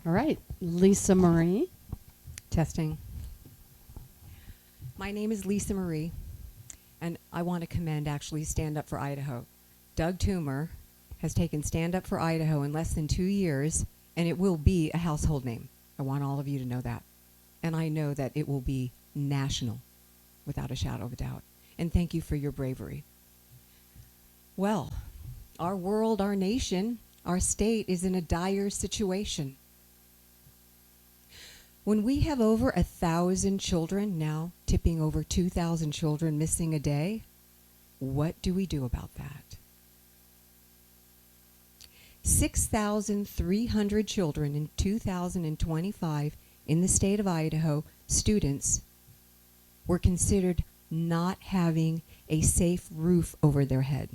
All right, Lisa Marie. Testing. My name is Lisa Marie, and I want to commend actually Stand Up for Idaho. Doug Toomer has taken Stand Up for Idaho in less than 2 years, and it will be a household name. I want all of you to know that. And I know that it will be national, without a shadow of a doubt. And thank you for your bravery. Well, our world, our nation, our state is in a dire situation. When we have over 1,000 children, now tipping over 2,000 children missing a day, what do we do about that? 6,300 children in 2025 in the state of Idaho, students, were considered not having a safe roof over their head,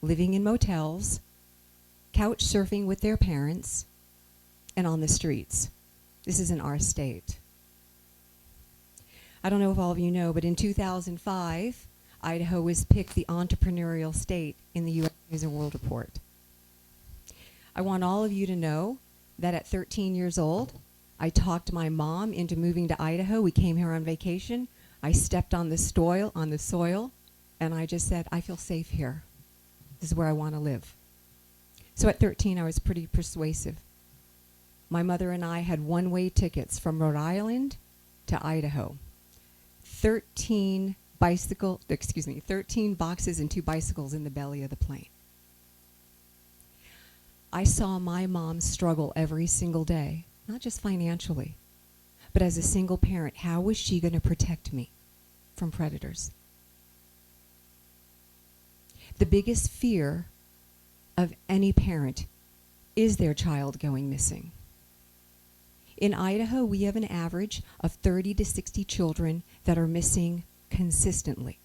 living in motels, couch surfing with their parents, and on the streets. This is in our state. I don't know if all of you know, but in 2005, Idaho was picked the entrepreneurial state in the U.S. News and World Report. I want all of you to know that at 13 years old, I talked my mom into moving to Idaho. We came here on vacation. I stepped on the soil, and I just said, I feel safe here. This is where I want to live. So at 13, I was pretty persuasive. My mother and I had one-way tickets from Rhode Island to Idaho. 13 boxes and 2 bicycles in the belly of the plane. I saw my mom struggle every single day, not just financially, but as a single parent. How was she going to protect me from predators? The biggest fear of any parent is their child going missing. In Idaho, we have an average of 30 to 60 children that are missing consistently.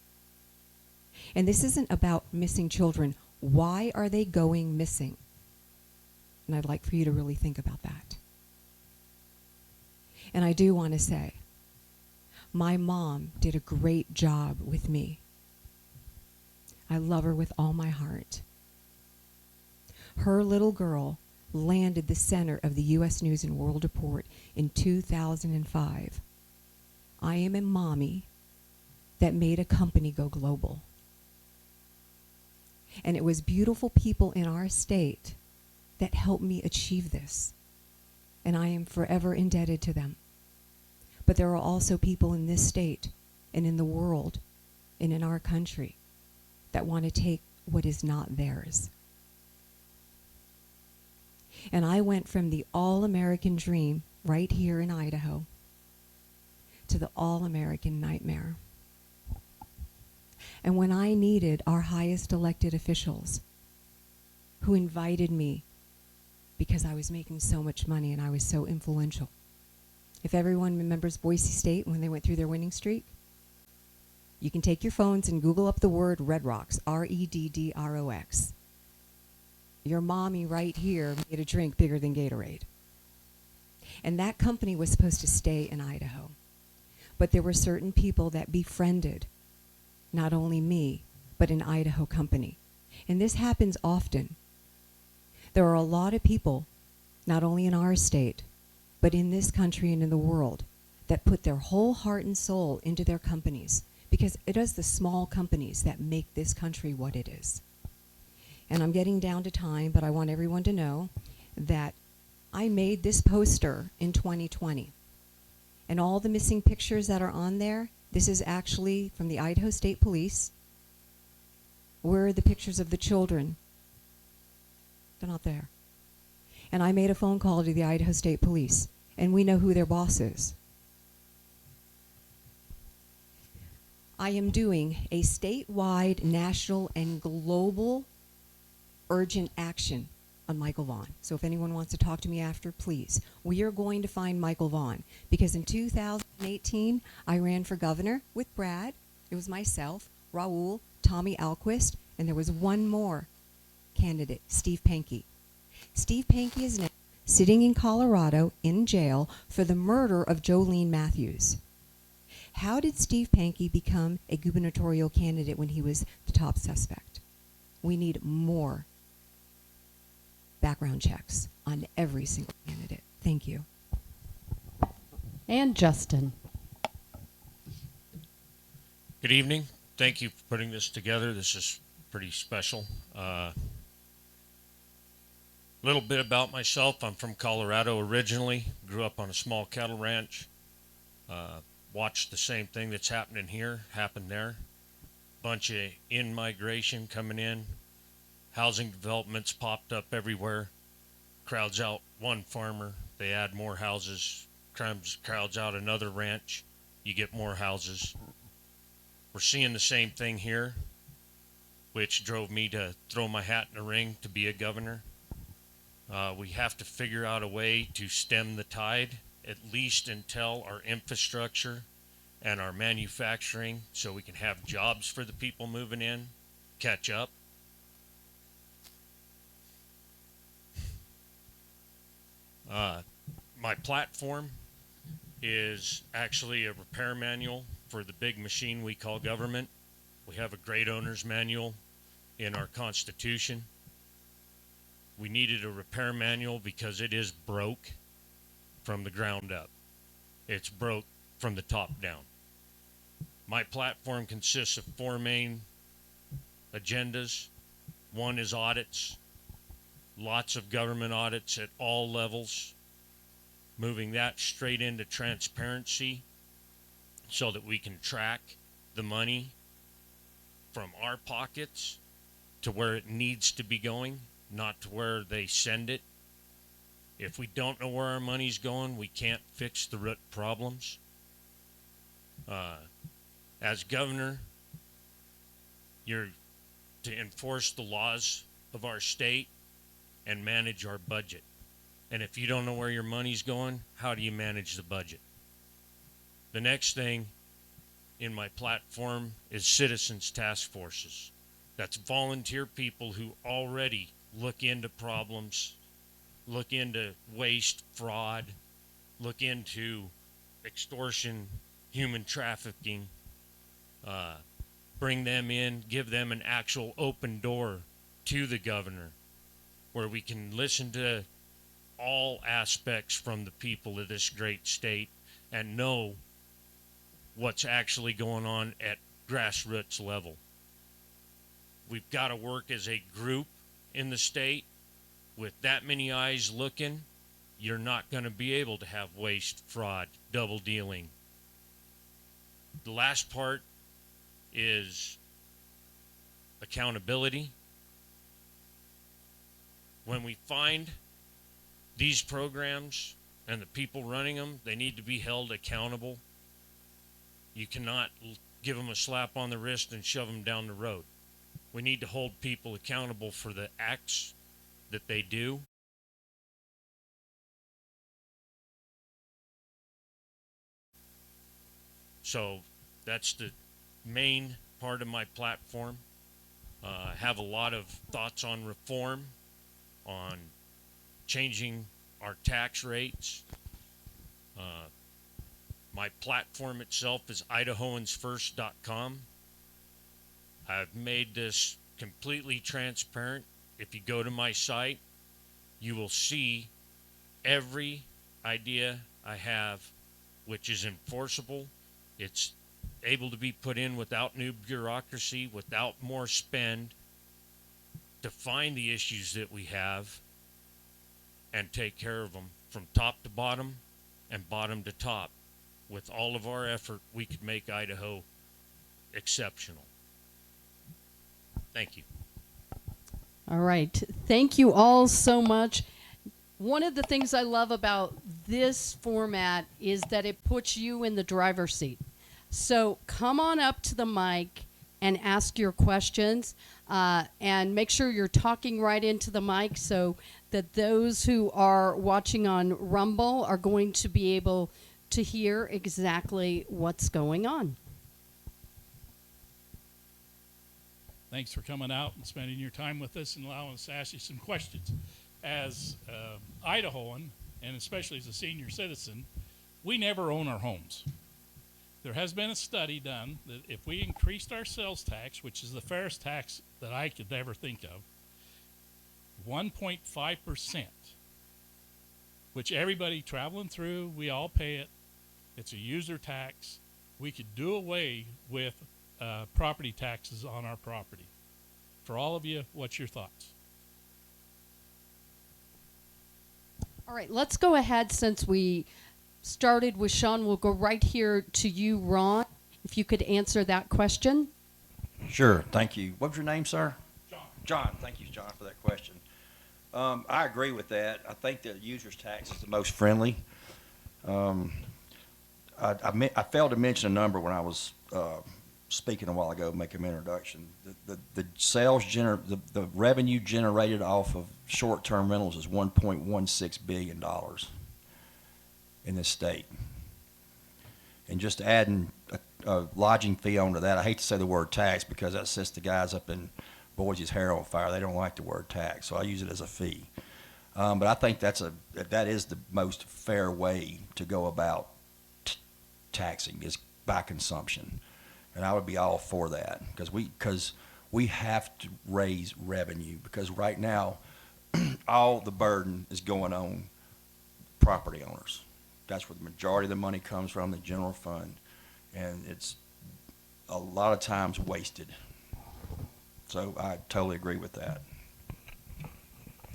And this isn't about missing children. Why are they going missing? And I'd like for you to really think about that. And I do want to say, my mom did a great job with me. I love her with all my heart. Her little girl landed the center of the U.S. News and World Report in 2005. I am a mommy that made a company go global. And it was beautiful people in our state that helped me achieve this. And I am forever indebted to them. But there are also people in this state and in the world and in our country that want to take what is not theirs. And I went from the all-American dream right here in Idaho to the all-American nightmare. And when I needed our highest elected officials who invited me because I was making so much money and I was so influential. If everyone remembers Boise State when they went through their winning streak, you can take your phones and Google up the word Reddrox, R-E-D-D-R-O-X. Your mommy right here made a drink bigger than Gatorade. And that company was supposed to stay in Idaho. But there were certain people that befriended not only me, but an Idaho company. And this happens often. There are a lot of people, not only in our state, but in this country and in the world, that put their whole heart and soul into their companies, because it is the small companies that make this country what it is. And I'm getting down to time, but I want everyone to know that I made this poster in 2020. And all the missing pictures that are on there, this is actually from the Idaho State Police. Where are the pictures of the children? They're not there. And I made a phone call to the Idaho State Police, and we know who their boss is. I am doing a statewide, national, and global urgent action on Michael Vaughn. So if anyone wants to talk to me after, please. We are going to find Michael Vaughn, because in 2018, I ran for governor with Brad. It was myself, Raul, Tommy Alquist, and there was one more candidate, Steve Pankey. Steve Pankey is now sitting in Colorado in jail for the murder of Jolene Matthews. How did Steve Pankey become a gubernatorial candidate when he was the top suspect? We need more background checks on every single candidate. Thank you. And Justin. Good evening. Thank you for putting this together. This is pretty special. A little bit about myself. I'm from Colorado originally. Grew up on a small cattle ranch. Watched the same thing that's happening here happen there. Bunch of in-migration coming in. Housing developments popped up everywhere. Crowds out one farmer. They add more houses. Crowds out another ranch. You get more houses. We're seeing the same thing here, which drove me to throw my hat in the ring to be a governor. We have to figure out a way to stem the tide, at least until our infrastructure and our manufacturing, so we can have jobs for the people moving in, catch up. My platform is actually a repair manual for the big machine we call government. We have a great owner's manual in our Constitution. We needed a repair manual because it is broke from the ground up. It's broke from the top down. My platform consists of 4 main agendas. One is audits, lots of government audits at all levels, moving that straight into transparency so that we can track the money from our pockets to where it needs to be going, not to where they send it. If we don't know where our money's going, we can't fix the root problems. As governor, you're to enforce the laws of our state and manage our budget. And if you don't know where your money's going, how do you manage the budget? The next thing in my platform is citizens task forces. That's volunteer people who already look into problems, look into waste, fraud, look into extortion, human trafficking, bring them in, give them an actual open door to the governor where we can listen to all aspects from the people of this great state and know what's actually going on at grassroots level. We've got to work as a group in the state. With that many eyes looking, you're not going to be able to have waste, fraud, double dealing. The last part is accountability. When we find these programs and the people running them, they need to be held accountable. You cannot give them a slap on the wrist and shove them down the road. We need to hold people accountable for the acts that they do. So that's the main part of my platform. I have a lot of thoughts on reform, on changing our tax rates. My platform itself is idahoansfirst.com. I've made this completely transparent. If you go to my site, you will see every idea I have, which is enforceable. It's able to be put in without new bureaucracy, without more spend, to find the issues that we have and take care of them from top to bottom and bottom to top. With all of our effort, we could make Idaho exceptional. Thank you. All right. Thank you all so much. One of the things I love about this format is that it puts you in the driver's seat. So come on up to the mic and ask your questions, and make sure you're talking right into the mic so that those who are watching on Rumble are going to be able to hear exactly what's going on. Thanks for coming out and spending your time with us and allowing us to ask you some questions. As Idahoan, and especially as a senior citizen, we never own our homes. There has been a study done that if we increased our sales tax, which is the fairest tax that I could ever think of, 1.5%, which everybody traveling through, we all pay it. It's a user tax. We could do away with property taxes on our property. For all of you, what's your thoughts? All right, let's go ahead. Since we started with Sean, we'll go right here to you, Ron, if you could answer that question. Sure, thank you. What was your name, sir? John. John, thank you, John, for that question. I agree with that. I think the user's tax is the most friendly. I failed to mention a number when I was speaking a while ago, making an introduction. The the revenue generated off of short-term rentals is $1.16 billion in this state. And just adding a lodging fee onto that, I hate to say the word tax because that sets the guys up in Boise's hair on fire. They don't like the word tax, so I use it as a fee. But I think that is the most fair way to go about taxing, is by consumption. And I would be all for that because we have to raise revenue, because right now all the burden is going on property owners. That's where the majority of the money comes from, the general fund, and it's a lot of times wasted. So I totally agree with that.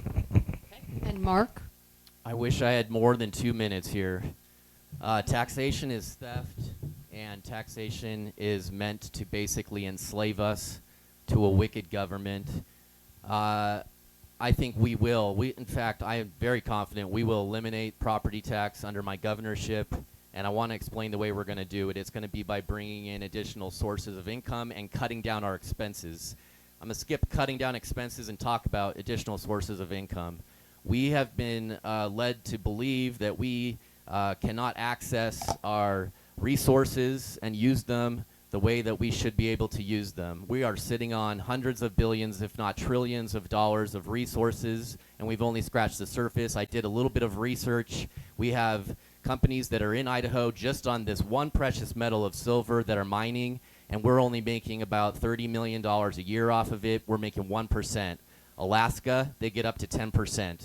Okay. And Mark? I wish I had more than 2 minutes here. Taxation is theft, and taxation is meant to basically enslave us to a wicked government. I think we will. In fact, I am very confident we will eliminate property tax under my governorship, and I want to explain the way we're going to do it. It's going to be by bringing in additional sources of income and cutting down our expenses. I'm going to skip cutting down expenses and talk about additional sources of income. We have been led to believe that we cannot access our resources and use them the way that we should be able to use them. We are sitting on hundreds of billions, if not trillions of dollars of resources, and we've only scratched the surface. I did a little bit of research. We have companies that are in Idaho just on this one precious metal of silver that are mining, and we're only making about $30 million a year off of it. We're making 1%. Alaska, they get up to 10%.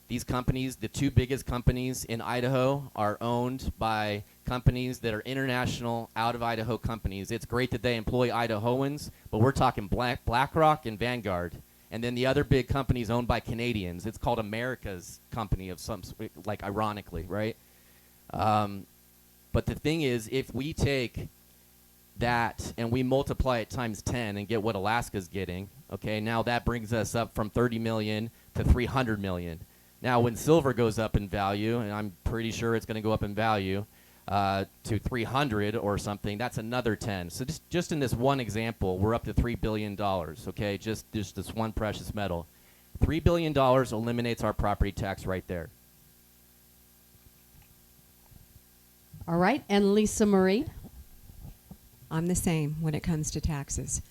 These companies, the two biggest companies in Idaho, are owned by companies that are international, out-of-Idaho companies. It's great that they employ Idahoans, but we're talking BlackRock and Vanguard. And then the other big companies owned by Canadians. It's called America's company of some, like, ironically, right? But the thing is, if we take that and we multiply it times 10 and get what Alaska's getting, okay, now that brings us up from 30 million to 300 million. Now, when silver goes up in value, and I'm pretty sure it's going to go up in value to 300 or something, that's another 10. So just in this one example, we're up to $3 billion, okay, just this one precious metal. $3 billion eliminates our property tax right there. All right. And Lisa Marie? I'm the same when it comes to taxes.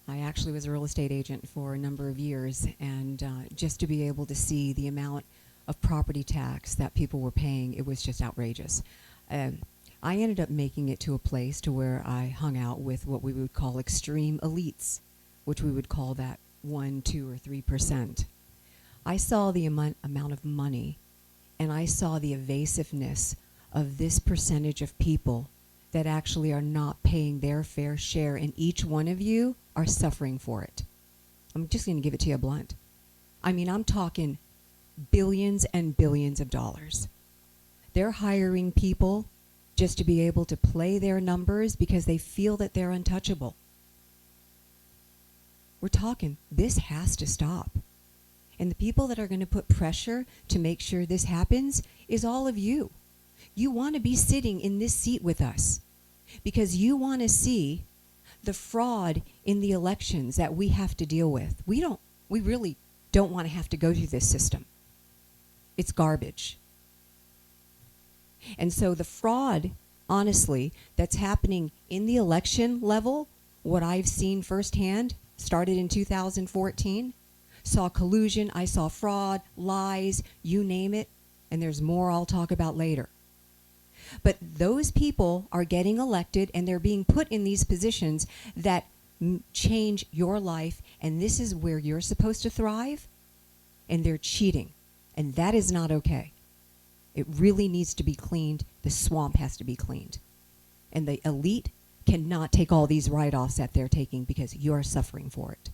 I actually was a real estate agent for a number of years, and just to be able to see the amount of property tax that people were paying, it was just outrageous. I ended up making it to a place to where I hung out with what we would call extreme elites, which we would call that 1, 2, or 3%. I saw the amount of money, and I saw the evasiveness of this percentage of people that actually are not paying their fair share, and each one of you are suffering for it. I'm just going to give it to you blunt. I mean, I'm talking billions and billions of dollars. They're hiring people just to be able to play their numbers because they feel that they're untouchable. We're talking, this has to stop. And the people that are going to put pressure to make sure this happens is all of you. You want to be sitting in this seat with us because you want to see the fraud in the elections that we have to deal with. We really don't want to have to go through this system. It's garbage. And so the fraud, honestly, that's happening in the election level, what I've seen firsthand, started in 2014, saw collusion, I saw fraud, lies, you name it, and there's more I'll talk about later. But those people are getting elected and they're being put in these positions that change your life, and this is where you're supposed to thrive. and they're cheating. And that is not okay. It really needs to be cleaned. The swamp has to be cleaned. And the elite cannot take all these write-offs that they're taking because you are suffering for it.